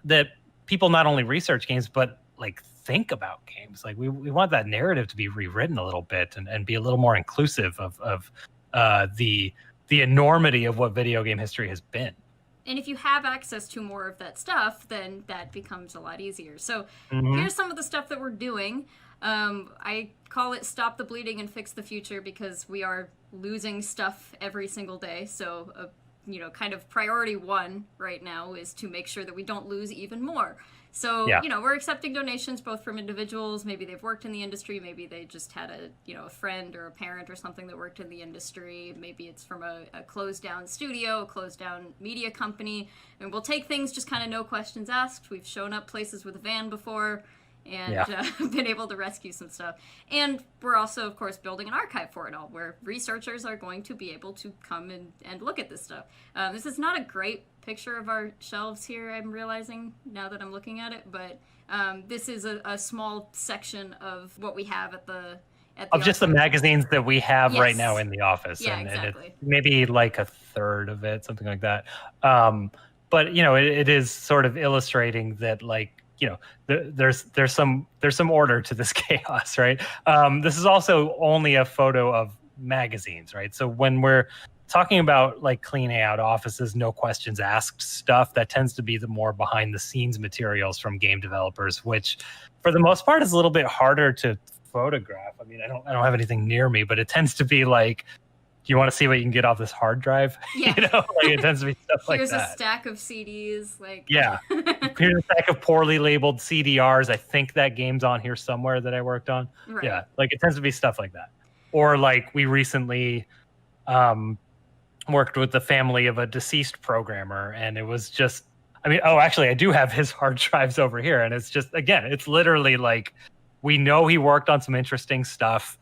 that people not only research games, but, like, think about games. Like, we want that narrative to be rewritten a little bit and be a little more inclusive of the enormity of what video game history has been. And if you have access to more of that stuff, then that becomes a lot easier. So here's some of the stuff that we're doing. I call it Stop the Bleeding and Fix the Future because we are losing stuff every single day. So, you know, kind of priority one right now is to make sure that we don't lose even more. So, you know, we're accepting donations both from individuals. Maybe they've worked in the industry. Maybe they just had a friend or a parent or something that worked in the industry. Maybe it's from a closed down studio, a closed down media company. And we'll take things just kind of no questions asked. We've shown up places with a van before and been able to rescue some stuff. And we're also, of course, building an archive for it all, where researchers are going to be able to come and look at this stuff. This is not a great picture of our shelves here, I'm realizing, now that I'm looking at it, but this is a small section of what we have at the of just the magazines that we have right now in the office. Yeah, and exactly. it's maybe like a third of it, something like that. But, you know, it is sort of illustrating that, like, you know, there's some order to this chaos, right? This is also only a photo of magazines, right? So when we're talking about, like, cleaning out offices, no questions asked stuff, that tends to be the more behind the scenes materials from game developers, which for the most part is a little bit harder to photograph. I mean, I don't have anything near me, but it tends to be like, do you want to see what you can get off this hard drive? Yeah. You know, like, it tends to be stuff like that. Here's a stack of CDs, like here's a stack of poorly labeled CDRs. I think that game's on here somewhere that I worked on. Right. Yeah, like, it tends to be stuff like that. Or, like, we recently worked with the family of a deceased programmer, and it was just, I mean, actually, I do have his hard drives over here, and it's just, again, it's literally like, we know he worked on some interesting stuff.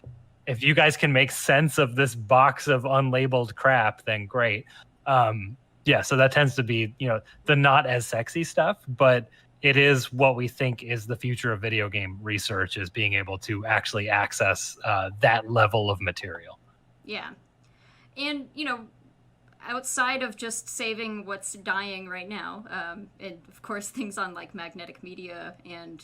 If you guys can make sense of this box of unlabeled crap, then great. So that tends to be, you know, the not as sexy stuff, but it is what we think is the future of video game research, is being able to actually access that level of material. Yeah. And, you know, outside of just saving what's dying right now, and of course things on, like, magnetic media and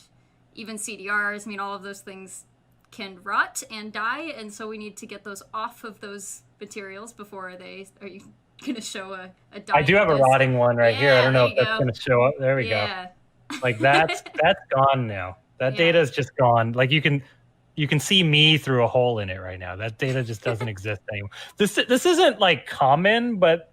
even CDRs, I mean, all of those things can rot and die, and so we need to get those off of those materials before they... Are you going to show a dying... I do have a rotting one right here. I don't know if that's going to show up. There we go. Like, that's gone now. That data is just gone. Like, you can... you can see me through a hole in it right now. That data just doesn't exist anymore. This isn't like common, but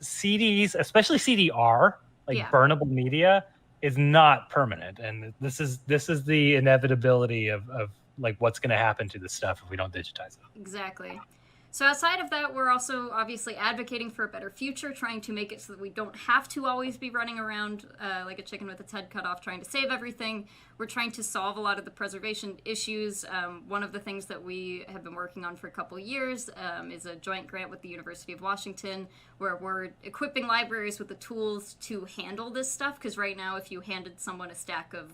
CDs, especially CDR, like Yeah. burnable media, is not permanent, and this is the inevitability of like what's going to happen to this stuff if we don't digitize it. Exactly. So outside of that, we're also obviously advocating for a better future, trying to make it so that we don't have to always be running around like a chicken with its head cut off trying to save everything. We're trying to solve a lot of the preservation issues. One of the things that we have been working on for a couple years is a joint grant with the University of Washington, where we're equipping libraries with the tools to handle this stuff. Because right now, if you handed someone a stack of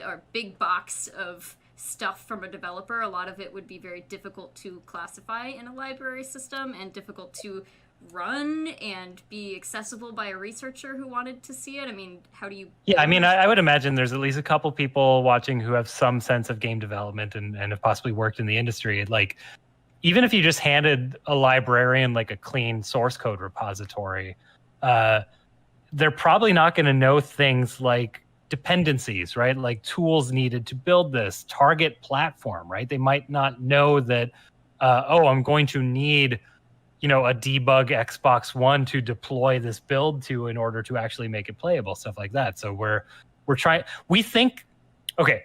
or big box of stuff from a developer, a lot of it would be very difficult to classify in a library system and difficult to run and be accessible by a researcher who wanted to see it. I mean, how do you... Yeah, I mean, I would imagine there's at least a couple people watching who have some sense of game development and have possibly worked in the industry. Like, even if you just handed a librarian like a clean source code repository, they're probably not going to know things like dependencies, right? Like tools needed to build this target platform, right? They might not know that, I'm going to need, a debug Xbox One to deploy this build to in order to actually make it playable, stuff like that. So we're trying. We think, okay,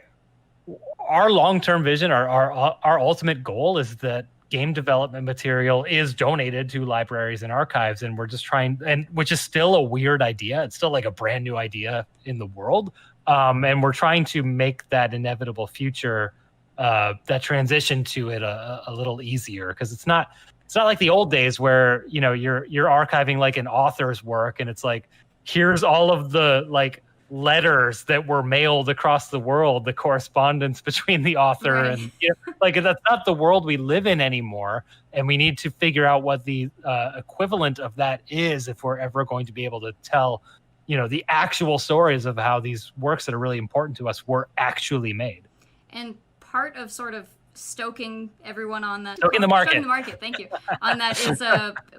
our long-term vision, our ultimate goal is that game development material is donated to libraries and archives, and we're just trying, and which is still a weird idea. It's still like a brand new idea in the world, and we're trying to make that inevitable future, that transition to it a little easier, because it's not like the old days where you're archiving like an author's work, and it's like, here's all of the like letters that were mailed across the world, the correspondence between the author Right. and like that's not the world we live in anymore, and we need to figure out what the equivalent of that is if we're ever going to be able to tell the actual stories of how these works that are really important to us were actually made. And part of sort of stoking everyone on that, stoking the market, thank you, on that is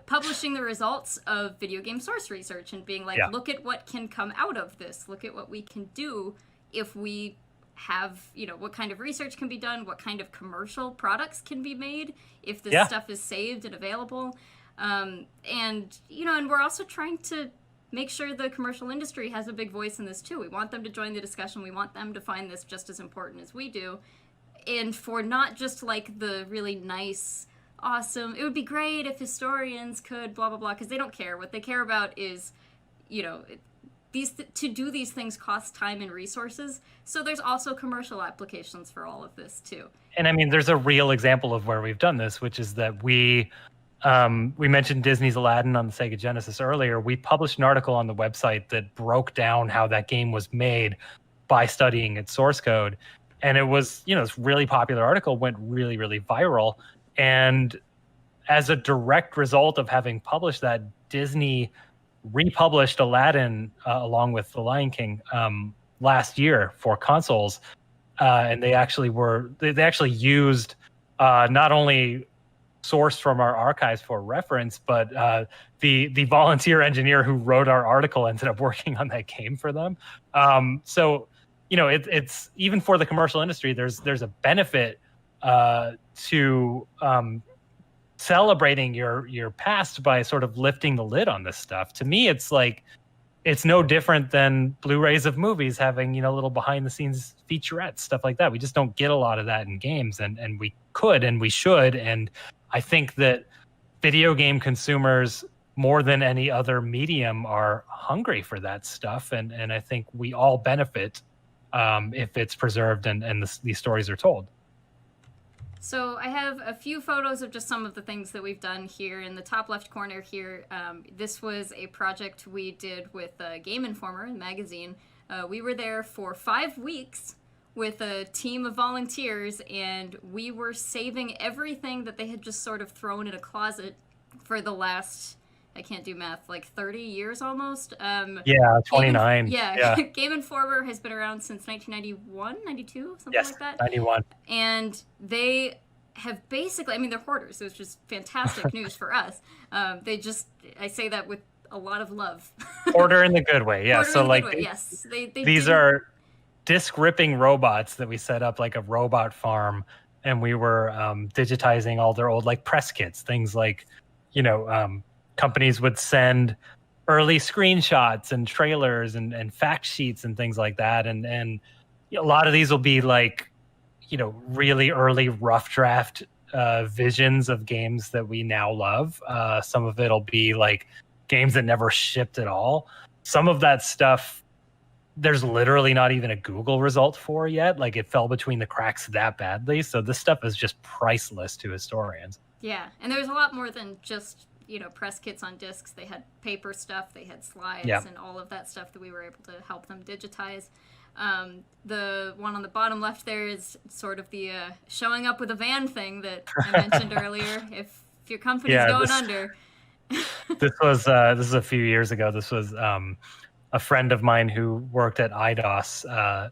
publishing the results of video game source research and being like, look at what can come out of this, look at what we can do if we have, what kind of research can be done, what kind of commercial products can be made if this stuff is saved and available. And we're also trying to make sure the commercial industry has a big voice in this too. We want them to join the discussion. We want them to find this just as important as we do. And for not just like the really nice, awesome, it would be great if historians could blah, blah, blah, because they don't care. What they care about is, to do these things costs time and resources. So there's also commercial applications for all of this too. And I mean, there's a real example of where we've done this, which is that we mentioned Disney's Aladdin on the Sega Genesis earlier. We published an article on the website that broke down how that game was made by studying its source code. And it was, this really popular article went really, really viral. And as a direct result of having published that, Disney republished Aladdin along with The Lion King last year for consoles. And they actually used not only sourced from our archives for reference, but the volunteer engineer who wrote our article ended up working on that game for them. So it's even for the commercial industry, there's a benefit to celebrating your past by sort of lifting the lid on this stuff. To me, it's like, it's no different than Blu-rays of movies having, little behind the scenes featurettes, stuff like that. We just don't get a lot of that in games, and we could and we should. And I think that video game consumers, more than any other medium, are hungry for that stuff. And I think we all benefit if it's preserved and these stories are told. So I have a few photos of just some of the things that we've done here in the top left corner here. This was a project we did with Game Informer magazine. We were there for 5 weeks with a team of volunteers, and we were saving everything that they had just sort of thrown in a closet for the last, I can't do math, like 30 years almost. 29. Game Informer has been around since 1991, 92, something yes, like that. 91. And they have basically, they're hoarders, so it's just fantastic news for us. I say that with a lot of love. Hoarder in the good way, yeah. Hoarder so in the like good way, yes. these are disc ripping robots that we set up like a robot farm, and we were digitizing all their old like press kits, things like, companies would send early screenshots and trailers and fact sheets and things like that, and a lot of these will be like, really early rough draft visions of games that we now love. Some of it'll be like games that never shipped at all. Some of that stuff there's literally not even a Google result for yet. Like, it fell between the cracks that badly. So this stuff is just priceless to historians. Yeah, and there's a lot more than just, press kits on discs. They had paper stuff, they had slides, and all of that stuff that we were able to help them digitize. The one on the bottom left there is sort of the showing up with a van thing that I mentioned earlier. If your company's going under. This was a few years ago. This was a friend of mine who worked at IDOS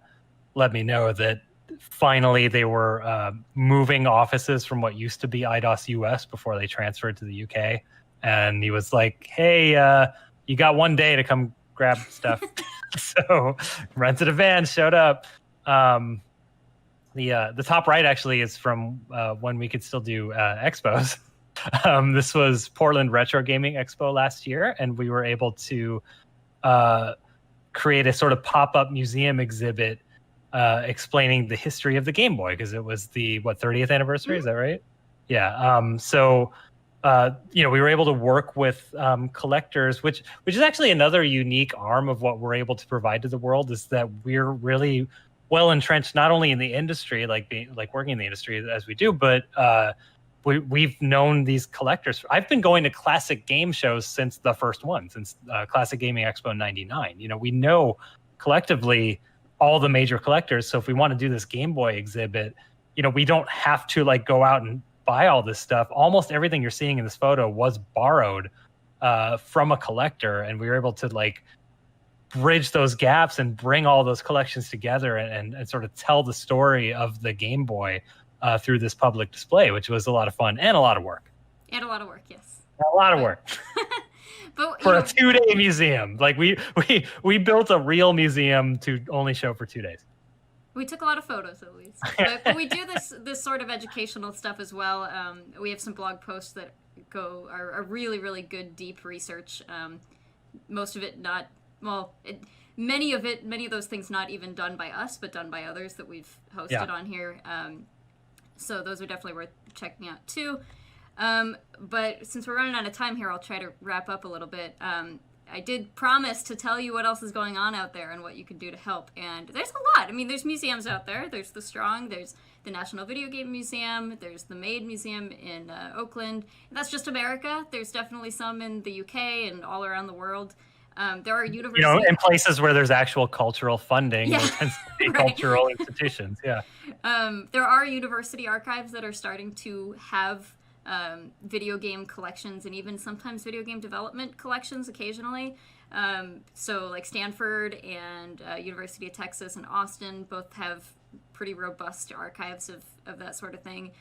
let me know that finally they were moving offices from what used to be IDOS US before they transferred to the UK. And he was like, hey, you got one day to come grab stuff. So rented a van, showed up. The top right actually is from when we could still do expos. This was Portland Retro Gaming Expo last year, and we were able to create a sort of pop-up museum exhibit explaining the history of the Game Boy, because it was the 30th anniversary. Is that right? Yeah. So we were able to work with collectors, which is actually another unique arm of what we're able to provide to the world, is that we're really well entrenched not only in the industry, like working in the industry as we do, but we've known these collectors. I've been going to classic game shows since the first one, since Classic Gaming Expo '99. We know collectively all the major collectors. So if we want to do this Game Boy exhibit, we don't have to like go out and buy all this stuff. Almost everything you're seeing in this photo was borrowed from a collector, and we were able to like bridge those gaps and bring all those collections together and sort of tell the story of the Game Boy through this public display, which was a lot of fun and a lot of work. And a lot of work, yes. A lot of work. But for a 2-day museum. Like we built a real museum to only show for 2 days. We took a lot of photos, at least. But we do this sort of educational stuff as well. We have some blog posts that are really, really good, deep research. Most of it not, many of those things not even done by us, but done by others that we've hosted on here. So those are definitely worth checking out too. But since we're running out of time here, I'll try to wrap up a little bit. I did promise to tell you what else is going on out there and what you can do to help. And there's a lot. I mean, there's museums out there. There's the Strong. There's the National Video Game Museum. There's the Made Museum in Oakland. And that's just America. There's definitely some in the UK and all around the world. There are universities, in places where there's actual cultural funding, there tends to be cultural institutions. Yeah. There are university archives that are starting to have video game collections, and even sometimes video game development collections occasionally. So like Stanford and University of Texas and Austin both have pretty robust archives of that sort of thing.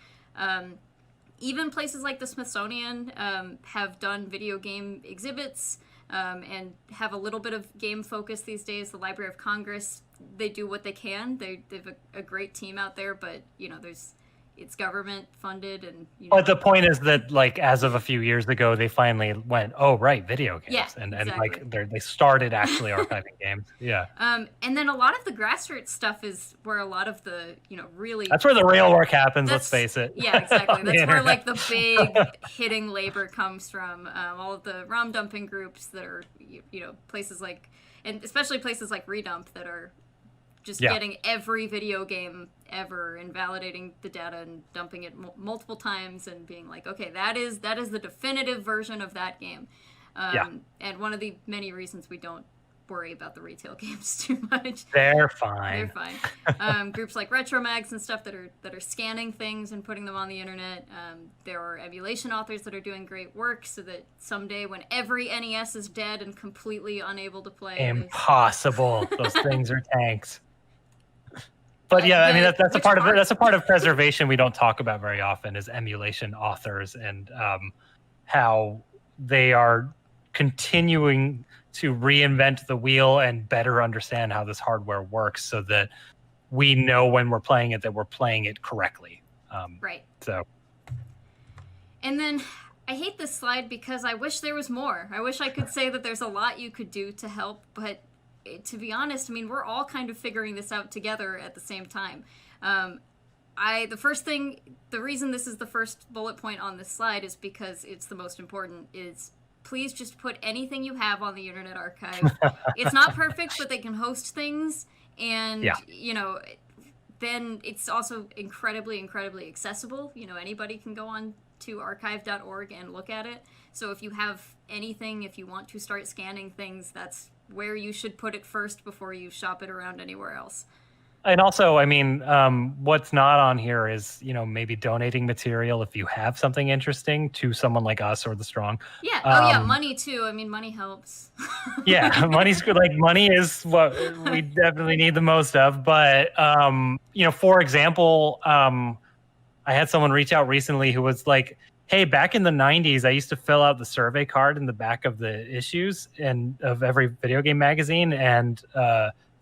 Even places like the Smithsonian have done video game exhibits and have a little bit of game focus these days. The Library of Congress, they do what they can. They have a great team out there, but it's government funded, and but the point is that, like, as of a few years ago, they finally went, oh right, video games, and like they started actually archiving games. And then a lot of the grassroots stuff is where a lot of the really, that's where the real work happens. Let's face it. Yeah, exactly. That's where like the big hitting labor comes from. All of the ROM dumping groups that are places like, and especially places like Redump, that are just getting every video game ever and validating the data and dumping it multiple times and being like, okay, that is the definitive version of that game. And one of the many reasons we don't worry about the retail games too much. They're fine. They're fine. Groups like Retromags and stuff that are scanning things and putting them on the internet. There are emulation authors that are doing great work so that someday, when every NES is dead and completely unable to play, impossible. Those things are tanks. But yeah, I mean that's a part of it. That's a part of preservation we don't talk about very often, is emulation authors and how they are continuing to reinvent the wheel and better understand how this hardware works so that we know when we're playing it that we're playing it correctly. Right. So. And then I hate this slide because I wish there was more. I wish I could say that there's a lot you could do to help, but to be honest, I mean, we're all kind of figuring this out together at the same time. The reason this is the first bullet point on this slide is because it's the most important, is please just put anything you have on the Internet Archive. It's not perfect, but they can host things, and, you know, then it's also incredibly, incredibly accessible. You know, anybody can go on to archive.org and look at it. So if you have anything, if you want to start scanning things, that's where you should put it first before you shop it around anywhere else. And also, I mean, what's not on here is, you know, maybe donating material if you have something interesting to someone like us or The Strong. Yeah. Money too. I mean, money helps. Yeah, money's good. Like, money is what we definitely need the most of. But, you know, for example, I had someone reach out recently who was like, hey, back in the 90s, I used to fill out the survey card in the back of the issues of every video game magazine. And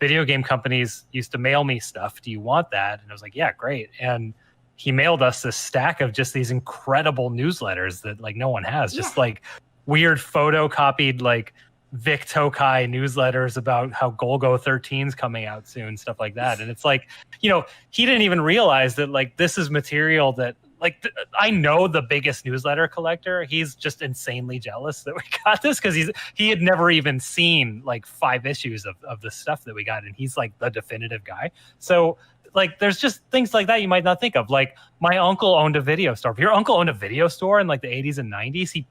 video game companies used to mail me stuff. Do you want that? And I was like, yeah, great. And he mailed us this stack of just these incredible newsletters that like no one has, just like weird photocopied like Vic Tokai newsletters about how Golgo 13's coming out soon, stuff like that. And it's like, you know, he didn't even realize that like this is material that like I know the biggest newsletter collector. He's just insanely jealous that we got this because he had never even seen like 5 issues of the stuff that we got, and he's like the definitive guy. So like there's just things like that you might not think of. Like my uncle owned a video store. If your uncle owned a video store in like the 80s and 90s, he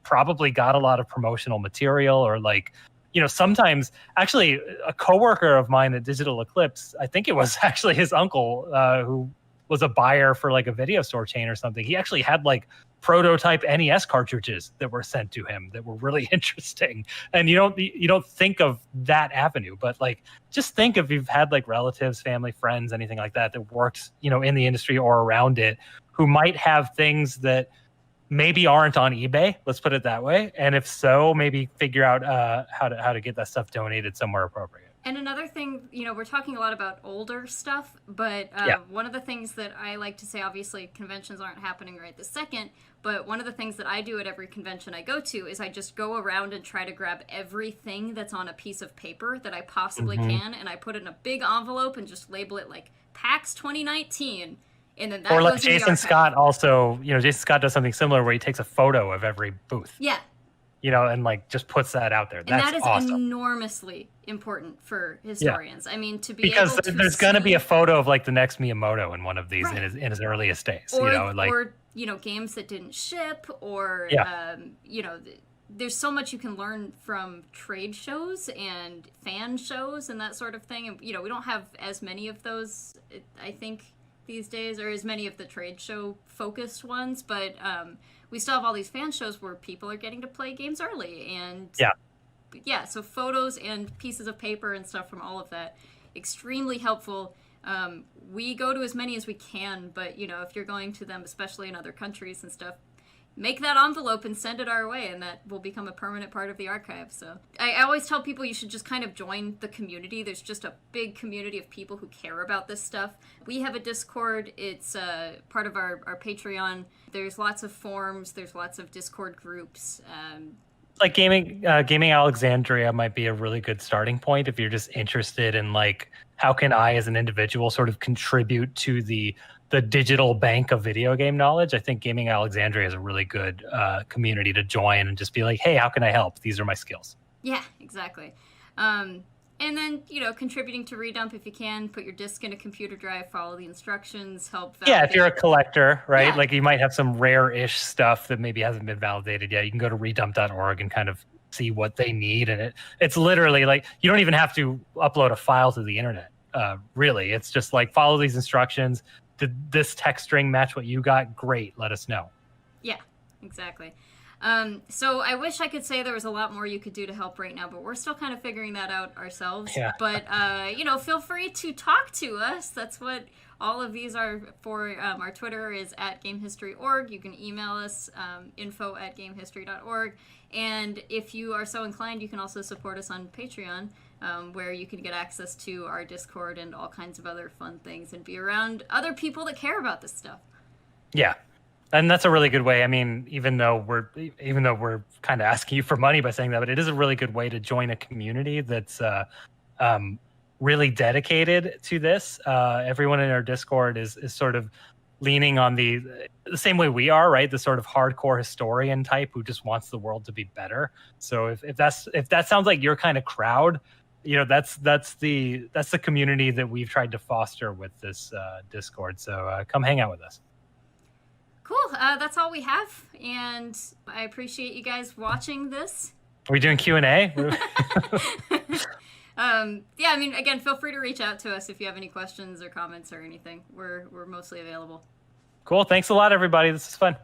probably got a lot of promotional material, or like, you know, sometimes actually a coworker of mine at Digital Eclipse, I think it was actually his uncle who was a buyer for like a video store chain or something. He actually had like prototype NES cartridges that were sent to him that were really interesting. And you don't think of that avenue, but like just think if you've had like relatives, family, friends, anything like that worked, you know, in the industry or around it, who might have things that maybe aren't on eBay, let's put it that way. And if so, maybe figure out how to get that stuff donated somewhere appropriate. And another thing, you know, we're talking a lot about older stuff, but one of the things that I like to say, obviously conventions aren't happening right this second, but one of the things that I do at every convention I go to is I just go around and try to grab everything that's on a piece of paper that I possibly can, and I put it in a big envelope and just label it like PAX 2019. And then that or like goes in the Jason archive. Scott also, you know, Jason Scott does something similar where he takes a photo of every booth. Yeah. You know, and like just puts that out there. That's and that is awesome. Enormously important for historians. I mean, to be because able to there's going to be a photo of like the next Miyamoto in one of these in his earliest days. Or, you know, like, or you know, games that didn't ship, or you know, there's so much you can learn from trade shows and fan shows and that sort of thing. And you know, we don't have as many of those, I think, these days, or as many of the trade show focused ones, but we still have all these fan shows where people are getting to play games early, and so photos and pieces of paper and stuff from all of that, extremely helpful. We go to as many as we can, but you know, if you're going to them, especially in other countries and stuff, make that envelope and send it our way, and that will become a permanent part of the archive. So I always tell people you should just kind of join the community. There's just a big community of people who care about this stuff. We have a Discord. It's part of our Patreon. There's lots of forums. There's lots of Discord groups. like gaming Alexandria might be a really good starting point if you're just interested in like, how can I as an individual sort of contribute to the digital bank of video game knowledge. I think Gaming Alexandria is a really good community to join and just be like, hey, how can I help? These are my skills. Yeah, exactly. And then, you know, contributing to Redump if you can. Put your disc in a computer drive, follow the instructions, help validate. Yeah, if you're a collector, right? Yeah. Like you might have some rare-ish stuff that maybe hasn't been validated yet. You can go to redump.org and kind of see what they need. And it's literally like, you don't even have to upload a file to the internet, really. It's just like, follow these instructions. Did this text string match what you got? Great, let us know. Yeah, exactly. So I wish I could say there was a lot more you could do to help right now, but we're still kind of figuring that out ourselves. Yeah. But, feel free to talk to us. That's what all of these are for. Our Twitter is @GameHistory.org. You can email us, info@gamehistory.org. And if you are so inclined, you can also support us on Patreon, where you can get access to our Discord and all kinds of other fun things and be around other people that care about this stuff. Yeah. And that's a really good way. I mean, even though we're kind of asking you for money by saying that, but it is a really good way to join a community that's really dedicated to this. Everyone in our Discord is sort of leaning on the same way we are, right? The sort of hardcore historian type who just wants the world to be better. So if that sounds like your kind of crowd, that's the community that we've tried to foster with this Discord. So come hang out with us. Cool. That's all we have, and I appreciate you guys watching this. Are we doing Q&A? Yeah, I mean, again, feel free to reach out to us if you have any questions or comments or anything. We're mostly available. Cool. Thanks a lot, everybody. This is fun.